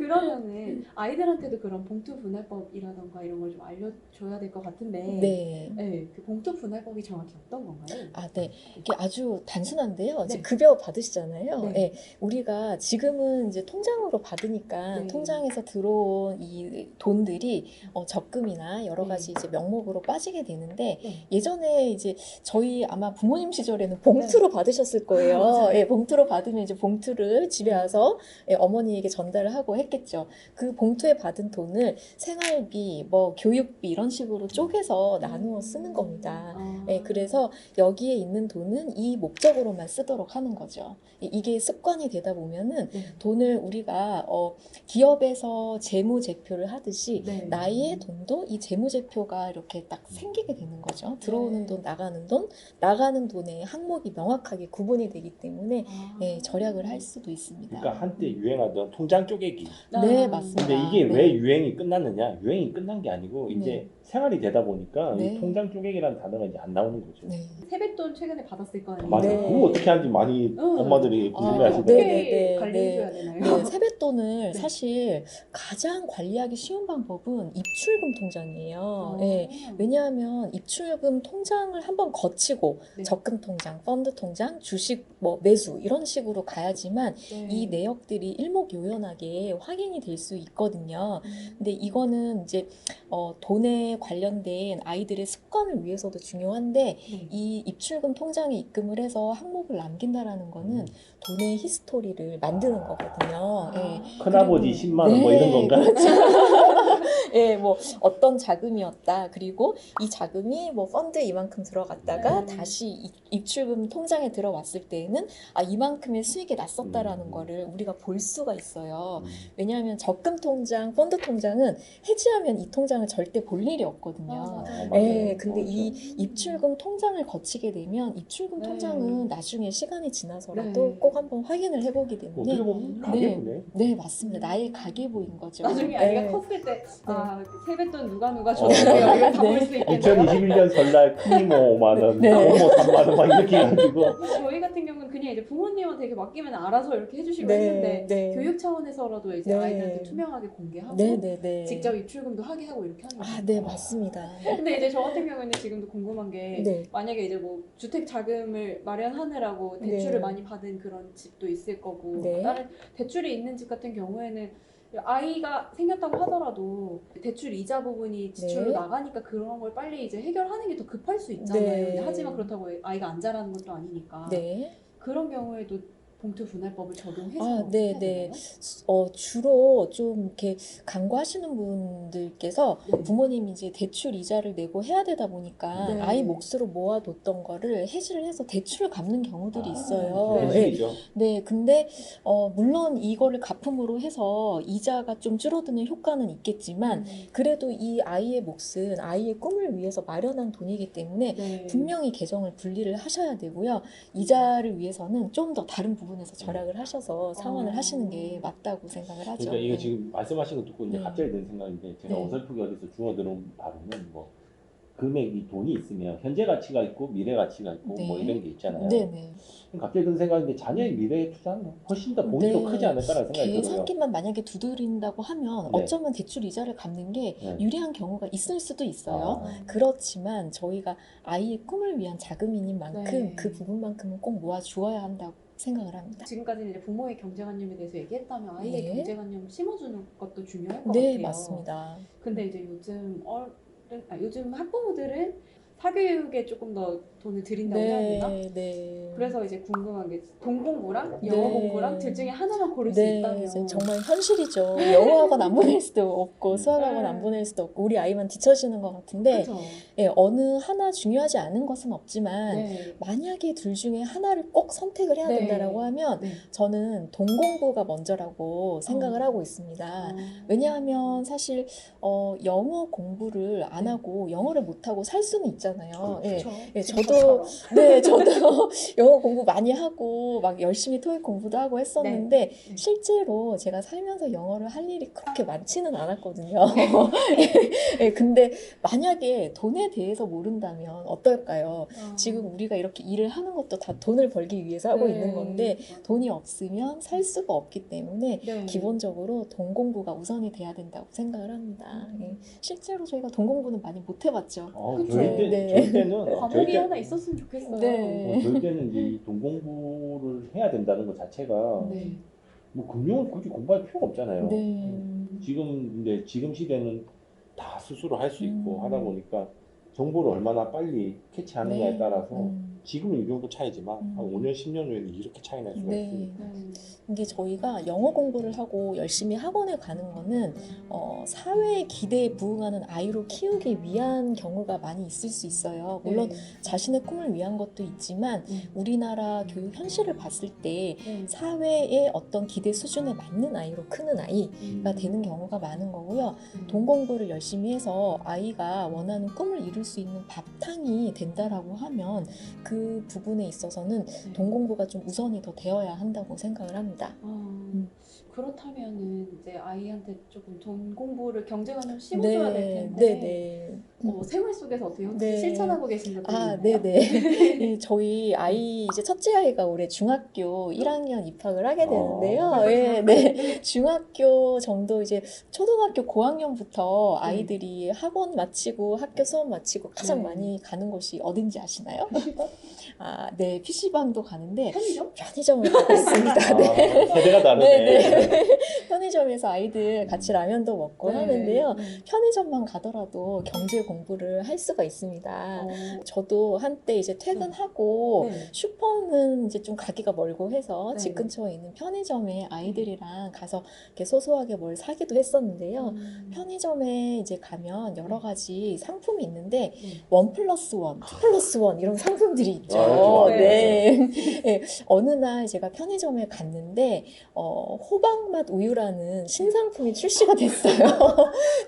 그러면은 아이들한테도 그런 봉투 분할법이라던가 이런 걸 좀 알려줘야 될 것 같은데, 네. 네, 그 봉투 분할법이 정확히 어떤 건가요? 아, 네. 이게 아주 단순한데요. 이제 네. 급여 받으시잖아요. 네. 예, 우리가 지금은 이제 통장으로 받으니까 네. 통장에서 들어온 이 돈들이 적금이나 여러 네. 가지 이제 명목으로 빠지게 되는데 네. 예전에 이제 저희 아마 부모님 시절에는 봉투로 받으셨을 거예요. 맞아요. 예, 봉투로 받으면 이제 봉투를 집에 네. 와서 예, 어머니에게 전달을 하고 했겠죠. 그 봉투에 받은 돈을 생활비, 뭐 교육비 이런 식으로 쪼개서 나누어 쓰는 겁니다. 아. 예, 그래서 여기에 있는 돈은 이 목적으로만 쓰도록 하는 거죠. 이게 습관이 되다 보면은 네. 돈을 우리가 기업에서 재무제표를 하듯이 네. 나의 돈도 이 재무제표가 이렇게 딱 생기게 되는 거죠. 들어오는 네. 돈, 나가는 돈의 항목이 명확하게 구분이 되기 때문에 아. 예, 절약을 할 수도 있습니다. 그러니까 한때 유행하던 통장 쪼개기. 네, 아. 맞습니다. 근데 이게 네. 왜 유행이 끝났느냐? 유행이 끝난 게 아니고 이제 네. 생활이 되다 보니까 네. 이 통장 쪼개기라는 단어가 이제 안 나오는 거죠. 네. 세뱃돈 최근에 받았을 거 아니에요? 맞아. 네. 그거 어떻게 하는지 많이 엄마들이 아, 궁금해하시더라고요. 네, 어떻게 네, 관리해줘야 되나요? 네, 세뱃돈을 네. 사실 가장 관리하기 쉬운 방법은 입출금 통장이에요. 아. 예, 왜냐하면 입출금 통장을 한번 거치고 네. 적금 통장, 펀드 통장, 주식 뭐 매수 이런 식으로 가야지만 네. 이 내역들이 일목요연하게 확인이 될 수 있거든요. 근데 이거는 이제 돈에 관련된 아이들의 습관을 위해서도 중요한데 네. 이 입출금 통장에 입금을 해서 항목을 남긴다라는 거는 돈의 히스토리를 만드는 거거든요. 예. 큰아버지 그리고- 10만 원 뭐 이런 건가? 그렇죠. 예, 뭐 어떤 자금이었다. 그리고 이 자금이 뭐 펀드에 이만큼 들어갔다가 네. 다시 입출금 통장에 들어왔을 때에는 이만큼의 수익이 났었다라는 음. 거를 우리가 볼 수가 있어요. 음. 왜냐하면 적금 통장, 펀드 통장은 해지하면 이 통장을 절대 볼 일이 없거든요. 맞아요. 예, 근데 맞아요. 이 입출금 통장을 거치게 되면 입출금 네. 통장은 나중에 시간이 지나서라도 네. 꼭 한번 확인을 해보기 때문에 어떻게 보면 가계부네. 네, 맞습니다. 나의 가계부인 거죠. 나중에 네. 아이가 컸을 때, 세뱃돈 누가 줬어요? 이걸 다 볼 수 있겠네요. 2021년 설날 크니모 5만 원, 네. 모모 3만 원 막 이렇게 해가지고 저희 같은 경우는 그냥 이제 부모님한테 이렇게 맡기면 알아서 이렇게 해주시고 네, 했는데 네. 교육 차원에서라도 이제 네. 아이들한테 투명하게 공개하고 네. 직접 입출금도 하게 하고 이렇게 하는 거예요. 네, 맞습니다. 근데 이제 저 같은 경우에는 지금도 궁금한 게 네. 만약에 이제 뭐 주택 자금을 마련하느라고 대출을 네. 많이 받은 그런 집도 있을 거고 네. 다른 대출이 있는 집 같은 경우에는 아이가 생겼다고 하더라도 대출 이자 부분이 지출로 네. 나가니까 그런 걸 빨리 이제 해결하는 게 더 급할 수 있잖아요. 네. 근데 하지만 그렇다고 아이가 안 자라는 것도 아니니까 네. 그런 경우에도 봉투 분할법을 적용해서 네, 해야 네. 되나요? 주로 좀 이렇게 강구하시는 분들께서 네. 부모님이 이제 대출 이자를 내고 해야 되다 보니까 네. 아이 몫으로 모아뒀던 거를 해지를 해서 대출을 갚는 경우들이 있어요. 네. 네. 현실이죠. 네, 근데 물론 이거를 갚음으로 해서 이자가 좀 줄어드는 효과는 있겠지만 그래도 이 아이의 몫은 아이의 꿈을 위해서 마련한 돈이기 때문에 네. 분명히 계정을 분리를 하셔야 되고요. 이자를 위해서는 좀 더 다른 부분에서 절약을 하셔서 상환을 하시는 게 맞다고 생각을 하죠. 그러니까 이거 네. 지금 말씀하신 거 듣고 이제 네. 갑자기 든 생각인데 제가 네. 어설프게 어디서 주워들은 바로는 뭐 금액이 돈이 있으면 현재 가치가 있고 미래 가치가 있고 네. 뭐 이런 게 있잖아요. 네네. 그럼 갑자기 든 생각인데 자녀의 미래에 투자하는 거 훨씬 더 봉이 더 네. 크지 않을까라는 생각이 들어요. 계산기만 만약에 두드린다고 하면 네. 어쩌면 대출 이자를 갚는 게 네. 유리한 경우가 있을 수도 있어요. 아. 그렇지만 저희가 아이의 꿈을 위한 자금인 만큼 네. 그 부분만큼은 꼭 모아 주어야 한다고 생각을 합니다. 지금까지는 이제 부모의 경제관념에 대해서 얘기했다면 아이의 네. 경제관념을 심어주는 것도 중요할 것 네, 같아요. 맞습니다. 근데 이제 요즘 학부모들은 사교육에 조금 더 돈을 들인다고 해야 되나? 네. 그래서 이제 궁금한 게 돈 공부랑 영어 네. 공부랑 둘 중에 하나만 고를 수 네, 있다면 이제 정말 현실이죠. 영어학원 안 보낼 수도 없고 수학학원 네. 안 보낼 수도 없고 우리 아이만 뒤처지는 것 같은데 그렇죠. 예, 어느 하나 중요하지 않은 것은 없지만 네. 만약에 둘 중에 하나를 꼭 선택을 해야 네. 된다라고 하면 네. 저는 돈 공부가 먼저라고 생각을 하고 있습니다. 왜냐하면 사실 영어 공부를 안 네. 하고 영어를 못 하고 살 수는 있잖아요. 있잖아요. 예. 그쵸. 예, 지금처럼. 저도 영어 공부 많이 하고 막 열심히 토익 공부도 하고 했었는데 네. 실제로 제가 살면서 영어를 할 일이 그렇게 많지는 않았거든요. 예, 근데 만약에 돈에 대해서 모른다면 어떨까요? 지금 우리가 이렇게 일을 하는 것도 다 돈을 벌기 위해서 하고 네. 있는 건데 돈이 없으면 살 수가 없기 때문에 네. 기본적으로 돈 공부가 우선이 돼야 된다고 생각을 합니다. 예. 실제로 저희가 돈 공부는 많이 못 해봤죠. 그쵸. 저희 때는 과목이 하나 있었으면 좋겠어요. 네. 저희 때는 이제 이 돈 공부를 해야 된다는 것 자체가 네. 뭐 금융을 굳이 공부할 필요가 없잖아요. 네. 지금 시대는 다 스스로 할 수 있고 음. 하다 보니까 정보를 얼마나 빨리 캐치하느냐에 네. 따라서 지금은 이 정도 차이지만 음. 한 5년, 10년 후에는 이렇게 차이 날 수가 네. 있으니까. 이게 저희가 영어 공부를 하고 열심히 학원에 가는 거는 사회의 기대에 부응하는 아이로 키우기 위한 경우가 많이 있을 수 있어요. 물론 네. 자신의 꿈을 위한 것도 있지만 우리나라 교육 현실을 봤을 때 네. 사회의 어떤 기대 수준에 맞는 아이로 크는 아이가 되는 경우가 많은 거고요. 돈 공부를 열심히 해서 아이가 원하는 꿈을 이룰 수 있는 바탕이 된다라고 하면 그 부분에 있어서는 돈 공부가 좀 우선이 더 되어야 한다고 생각을 합니다. 그렇다면은 이제 아이한테 조금 돈 공부를 경쟁하면 심어줘야 될 텐데 네. 생활 속에서 어떻게 혹시 네. 실천하고 계신 것들이 있나요? 네네. 저희 아이 이제 첫째 아이가 올해 중학교 1학년 입학을 하게 되는데요. 네. 중학교 정도 이제 초등학교 고학년부터 아이들이 학원 마치고 학교 수업 마치고 가장 네. 많이 가는 곳이 어딘지 아시나요? PC방? 네, PC방도 가는데 편의점? 편의점을 가고 있습니다. 네. 세대가 다르네. 네. 편의점에서 아이들 같이 라면도 먹고 네. 하는데요. 네. 편의점만 가더라도 경제 공부를 할 수가 있습니다. 저도 한때 이제 퇴근하고 네. 슈퍼는 이제 좀 가기가 멀고 해서 네. 집 근처에 있는 편의점에 아이들이랑 가서 이렇게 소소하게 뭘 사기도 했었는데요. 편의점에 이제 가면 여러 가지 상품이 있는데 네. 1+1, 2+1 이런 상품들이 있죠. 좋아요. 네. 네. 어느 날 제가 편의점에 갔는데 호박맛 우유라는 신상품이 출시가 됐어요.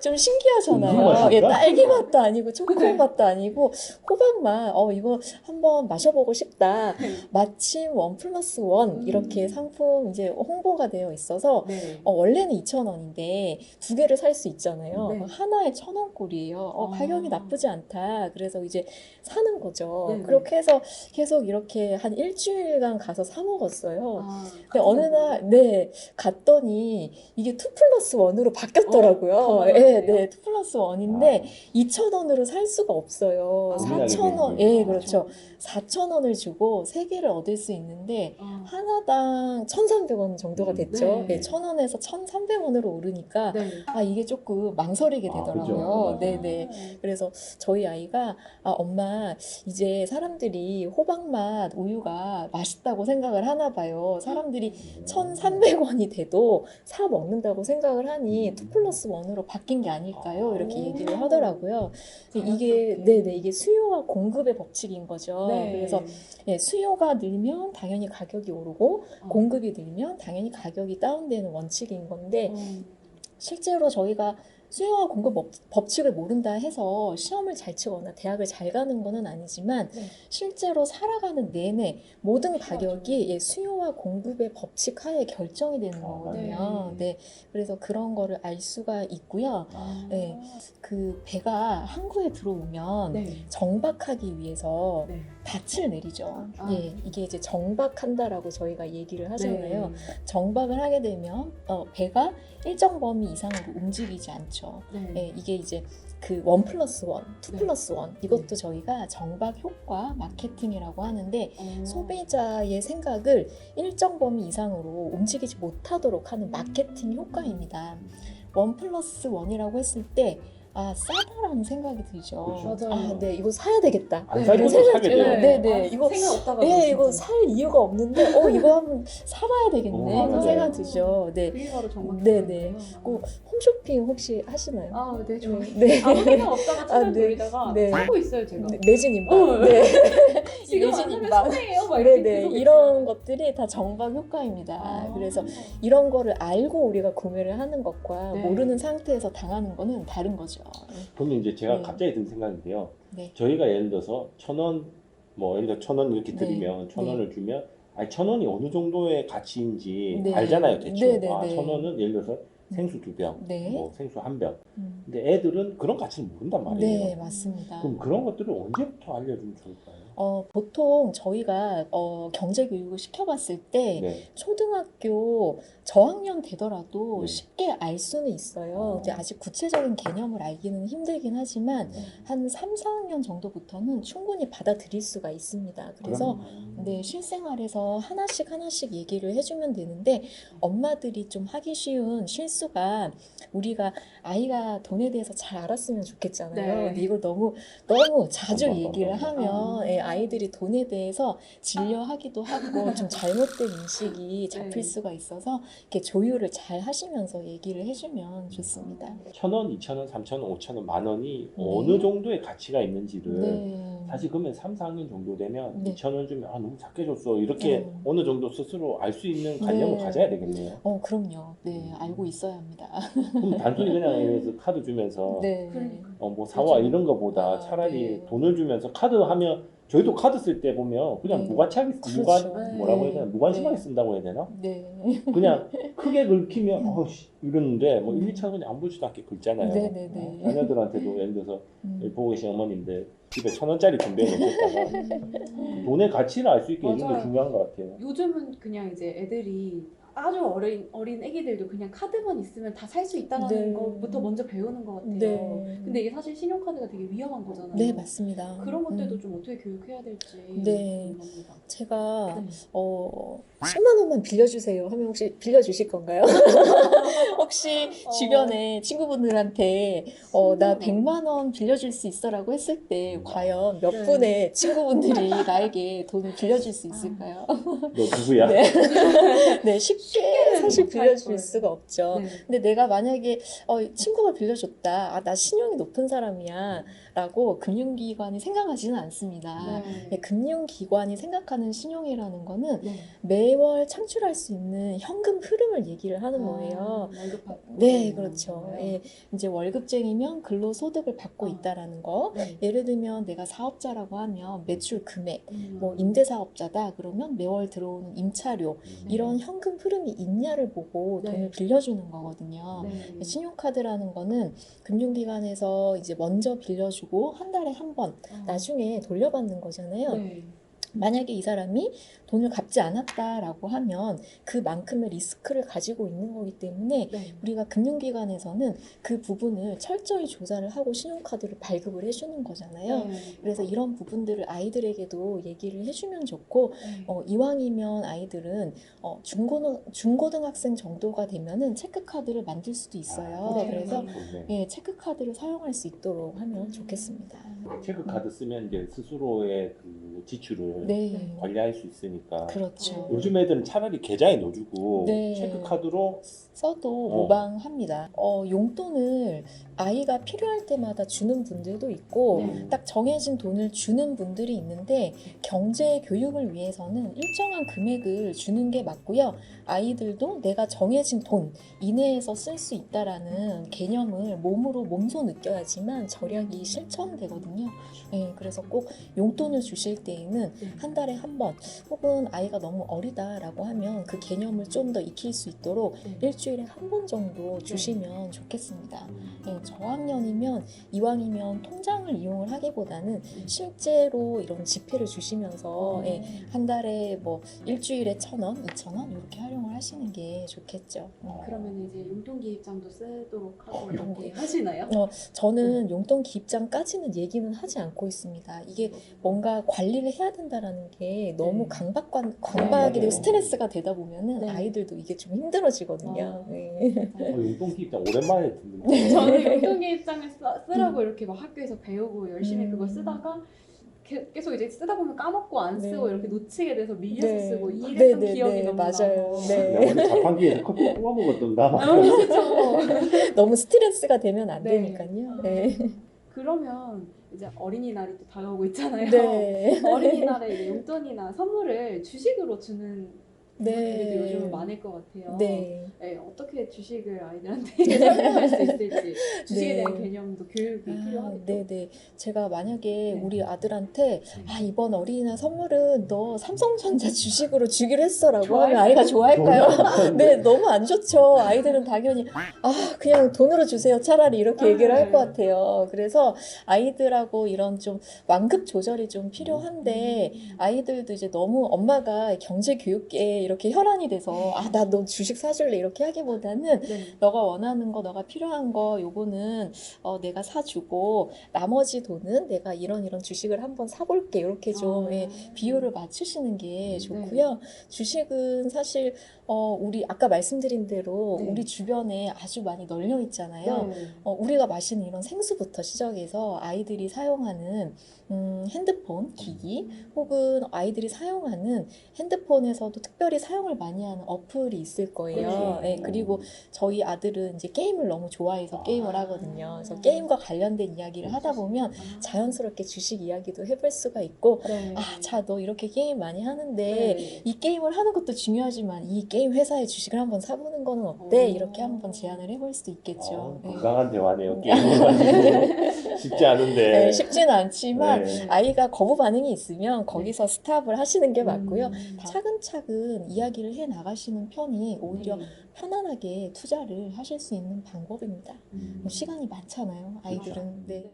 좀 우유 신기하잖아요. 맛인가? 예, 딸기 맛도 아니고 초코 맛도 아니고 호박맛. 이거 한번 마셔보고 싶다. 마침 1+1 이렇게 상품 이제 홍보가 되어 있어서 네. 원래는 2,000원인데 두 개를 살 수 있잖아요. 네. 하나에 1,000원꼴이에요. 가격이 나쁘지 않다. 그래서 이제 사는 거죠. 네네. 그렇게 해서 계속 이렇게 한 일주일간 가서 사 먹었어요. 근데 같은 어느 날, 네, 갔더니 이게 2+1으로 바뀌었더라고요. 더 네, 많았네요. 2+1인데 2,000원으로 살 수가 없어요. 고민하게 4,000원, 되는군요. 예, 그렇죠. 4,000원을 주고 3개를 얻을 수 있는데 하나당 1,300원 정도가 됐죠. 네. 네, 1,000원에서 1,300원으로 오르니까 네. 이게 조금 망설이게 되더라고요. 그죠. 네네. 그래서 저희 아이가 엄마 이제 사람들이 호박맛 우유가 맛있다고 생각을 하나 봐요. 사람들이 1,300원이 돼도 사 먹는다고 생각을 하니 2+1으로 바뀐 게 아닐까요? 이렇게 얘기를 하더라고요. 이게 이게 수요와 공급의 법칙인 거죠. 네. 그래서 수요가 늘면 당연히 가격이 오르고 공급이 늘면 당연히 가격이 다운되는 원칙인 건데 실제로 저희가 수요와 공급 법칙을 모른다 해서 시험을 잘 치거나 대학을 잘 가는 거는 아니지만 실제로 살아가는 내내 모든 가격이 수요와 공급의 법칙 하에 결정이 되는 거거든요. 네. 그래서 그런 거를 알 수가 있고요. 네. 그 배가 항구에 들어오면 정박하기 위해서 닻을 내리죠. 이게 이제 정박한다라고 저희가 얘기를 하잖아요. 정박을 하게 되면 배가 일정 범위 이상으로 움직이지 않죠. 이게 이제 그 1+1, 2+1 이것도 저희가 정박 효과 마케팅이라고 하는데 소비자의 생각을 일정 범위 이상으로 움직이지 못하도록 하는 마케팅 효과입니다. 1+1이라고 했을 때 싸다라는 생각이 들죠. 그렇죠. 맞아요. 네, 이거 사야 되겠다. 안 이런 사도 생각이 사게 들어요. 돼요. 네, 이거 생각 없다가 이거 살 이유가 없는데 이거 한번 사봐야 되겠네. 이런 맞아요. 생각 들죠. 네. 그게 바로 정말 네. 홈쇼핑 혹시 하시나요? 네, 좋아요. 네. 아무 생각 없다가 채널 네. 돌리다가 네. 사고 있어요, 제가. 매진임박. 네. 지금 안 사면 매진임박. 손해예요, 막 이렇게 네네. 계속 이런 있어요. 것들이 다 정박 효과입니다. 그래서 이런 거를 알고 우리가 구매를 하는 것과 네. 모르는 상태에서 당하는 거는 다른 거죠. 그러면 이제 제가 네. 갑자기 든 생각인데요. 네. 저희가 예를 들어서 1,000원, 뭐 예를 들어 1,000원 이렇게 네. 드리면 1,000원을 주면 아니 1,000원이 어느 정도의 가치인지 네. 알잖아요, 대충. 네, 네, 아, 네. 1,000원은 예를 들어서 생수 2병, 네. 뭐 생수 1병. 음. 근데 애들은 그런 가치를 모른단 말이에요. 네, 맞습니다. 그럼 그런 것들을 언제부터 알려주면 좋을까요? 보통 저희가 경제 교육을 시켜봤을 때 네. 초등학교 저학년 되더라도 네. 쉽게 알 수는 있어요. 근데 아직 구체적인 개념을 알기는 힘들긴 하지만 한 3, 4학년 정도부터는 충분히 받아들일 수가 있습니다. 그래서 네, 실생활에서 하나씩 하나씩 얘기를 해주면 되는데 엄마들이 좀 하기 쉬운 실수가 우리가 아이가 돈에 대해서 잘 알았으면 좋겠잖아요. 네. 근데 이걸 너무 자주 얘기를 하면 예, 아이들이 돈에 대해서 질려하기도 하고 좀 잘못된 인식이 잡힐 네. 수가 있어서 이렇게 조율을 잘 하시면서 얘기를 해주면 좋습니다. 1,000원, 2,000원, 3,000원, 5,000원, 10,000원이 네. 어느 정도의 가치가 있는지를 네. 사실 그러면 3, 4학년 정도 되면 네. 2,000원 주면 아, 너무 작게 줬어 이렇게 어느 정도 스스로 알 수 있는 관념을 네. 가져야 되겠네요. 그럼요. 네, 알고 있어야 합니다. 그럼 단순히 그냥 예를 들어서 카드 주면서 네. 그러니까. 뭐 사와 요즘- 이런 거보다 아, 차라리 네. 돈을 주면서 카드 하면 저희도 카드 쓸 때 보면 그냥 네. 무가치하게 그렇죠. 뭐라고 해야 되나 네. 무관심하게 네. 쓴다고 해야 되나? 네. 그냥 크게 긁히면 어씨 이러는데 뭐 1, 2천 원이 아무렇지도 않게 긁잖아요. 네네네. 자녀들한테도 예를 들어서 여기 음. 보고 계신 어머님들 집에 1,000원짜리 준비해 놓겠다가 돈의 가치를 알 수 있게 해주는 게 맞아요. 중요한 것 같아요. 요즘은 그냥 이제 애들이 아주 어린 애기들도 그냥 카드만 있으면 다 살 수 있다는 네. 것부터 먼저 배우는 것 같아요. 네. 근데 이게 사실 신용카드가 되게 위험한 거잖아요. 네, 맞습니다. 그런 것들도 좀 어떻게 교육해야 될지 네. 궁금합니다. 제가 네. 10만 원만 빌려주세요 하면 혹시 빌려주실 건가요? 혹시 주변에 친구분들한테 나 100만 원 빌려줄 수 있어라고 했을 때 과연 몇 네. 분의 친구분들이 나에게 돈을 빌려줄 수 있을까요? 너 누구야? 네. 네, 쉽게 사실 못할 빌려줄 거예요. 수가 없죠. 네. 근데 내가 만약에 친구가 빌려줬다. 나 신용이 높은 사람이야. 라고 금융기관이 생각하지는 않습니다. 네. 금융기관이 생각하는 신용이라는 거는 네. 매월 창출할 수 있는 현금 흐름을 얘기를 하는 거예요. 월급 받고. 네, 그렇죠. 네. 예, 이제 월급쟁이면 근로소득을 받고 어. 있다라는 거. 네. 예를 들면 내가 사업자라고 하면 매출 금액, 뭐 음. 임대사업자다 그러면 매월 들어오는 임차료 이런 현금 흐름이 있냐를 보고 네. 돈을 빌려주는 거거든요. 네. 신용카드라는 거는 금융기관에서 이제 먼저 빌려주고 한 달에 한 번 나중에 돌려받는 거잖아요. 네. 만약에 이 사람이 돈을 갚지 않았다라고 하면 그만큼의 리스크를 가지고 있는 거기 때문에 네. 우리가 금융기관에서는 그 부분을 철저히 조사를 하고 신용카드를 발급을 해주는 거잖아요. 네. 그래서 이런 부분들을 아이들에게도 얘기를 해주면 좋고 네. 이왕이면 아이들은 중고등학생 정도가 되면은 체크카드를 만들 수도 있어요. 네. 그래서 좋네. 예, 체크카드를 사용할 수 있도록 하면 좋겠습니다. 체크카드 쓰면 이제 스스로의 그 지출을 네, 관리할 수 있으니까 그렇죠. 요즘 애들은 차라리 계좌에 넣어주고 네. 체크카드로 써도 모방합니다. 용돈을 아이가 필요할 때마다 주는 분들도 있고 네. 딱 정해진 돈을 주는 분들이 있는데 경제 교육을 위해서는 일정한 금액을 주는 게 맞고요. 아이들도 내가 정해진 돈 이내에서 쓸 수 있다라는 개념을 몸소 느껴야지만 절약이 실천되거든요. 네, 그래서 꼭 용돈을 주실 때에는 한 달에 한 번 혹은 아이가 너무 어리다라고 하면 그 개념을 좀 더 익힐 수 있도록 네. 일주일에 한 번 정도 주시면 좋겠습니다. 예, 저학년이면 이왕이면 통장을 이용을 하기보다는 실제로 이런 지폐를 주시면서 예, 한 달에 뭐 일주일에 1,000원, 2,000원 이렇게 활용을 하시는 게 좋겠죠. 그러면 이제 용돈 기입장도 쓰도록 하고 이렇게 하시나요? 저는 용돈 기입장까지는 얘기는 하지 않고 있습니다. 이게 뭔가 관리를 해야 된다라는 게 너무 네. 강박이 맞아요. 되고 스트레스가 되다 보면은 네. 아이들도 이게 좀 힘들어지거든요. 네. 용돈 기입장 오랜만에 듣는데 저는 용돈 기입장을 쓰라고 이렇게 막 학교에서 배우고 열심히 음. 그걸 쓰다가 계속 이제 쓰다 보면 까먹고 안 네. 쓰고 이렇게 놓치게 돼서 밀려서 네. 쓰고 이랬던 네, 기억이 네, 너무 맞아요. 나서. 네. 내가 원래 자판기에서 커피 뽑아 먹었던가 그렇죠. 너무 스트레스가 되면 안 네. 되니까요. 네. 그러면 이제 어린이날이 또 다가오고 있잖아요. 네. 어린이날에 이제 용돈이나 선물을 주식으로 주는 부모님들도 요즘은 많을 것 같아요. 네. 네, 어떻게 주식을 아이들한테 설명할 수 있을지 주식에 네. 대한 개념도 교육이 필요하겠죠. 네네. 제가 만약에 네. 우리 아들한테 이번 어린이날 선물은 너 삼성전자 주식으로 주기로 했어라고 하면 아이가 좋아할까요? 네, 너무 안 좋죠. 아이들은 당연히 그냥 돈으로 주세요. 차라리 이렇게 얘기를 할 것 같아요. 그래서 아이들하고 이런 좀 완급 조절이 좀 필요한데 아이들도 이제 너무 엄마가 경제 교육계에 이렇게 혈안이 돼서 나 너 주식 사줄래 이렇게 하기보다는 네. 너가 원하는 거, 너가 필요한 거, 요거는 내가 사주고 나머지 돈은 내가 이런 주식을 한번 사볼게. 이렇게 좀 비율을 맞추시는 게 좋고요. 주식은 사실 우리 아까 말씀드린 대로 네. 우리 주변에 아주 많이 널려 있잖아요. 네. 우리가 마시는 이런 생수부터 시작해서 아이들이 사용하는 핸드폰, 기기 혹은 아이들이 사용하는 핸드폰에서도 특별히 사용을 많이 하는 어플이 있을 거예요. 그렇죠. 네, 그리고 저희 아들은 이제 게임을 너무 좋아해서 게임을 하거든요. 그래서 게임과 관련된 이야기를 하다 보면 자연스럽게 주식 이야기도 해볼 수가 있고 네. 자, 너 이렇게 게임 많이 하는데 네. 이 게임을 하는 것도 중요하지만 이 게임 회사의 주식을 한번 사보는 거는 어때? 이렇게 한번 제안을 해볼 수도 있겠죠. 네. 건강한 대화네요. 게임을 가지고 쉽지 않은데. 네, 쉽지는 않지만 네. 아이가 거부 반응이 있으면 거기서 스탑을 하시는 게 맞고요. 음. 차근차근 이야기를 해 나가시는 편이 오히려 네. 편안하게 투자를 하실 수 있는 방법입니다. 시간이 많잖아요, 아이들은. 그렇죠. 네.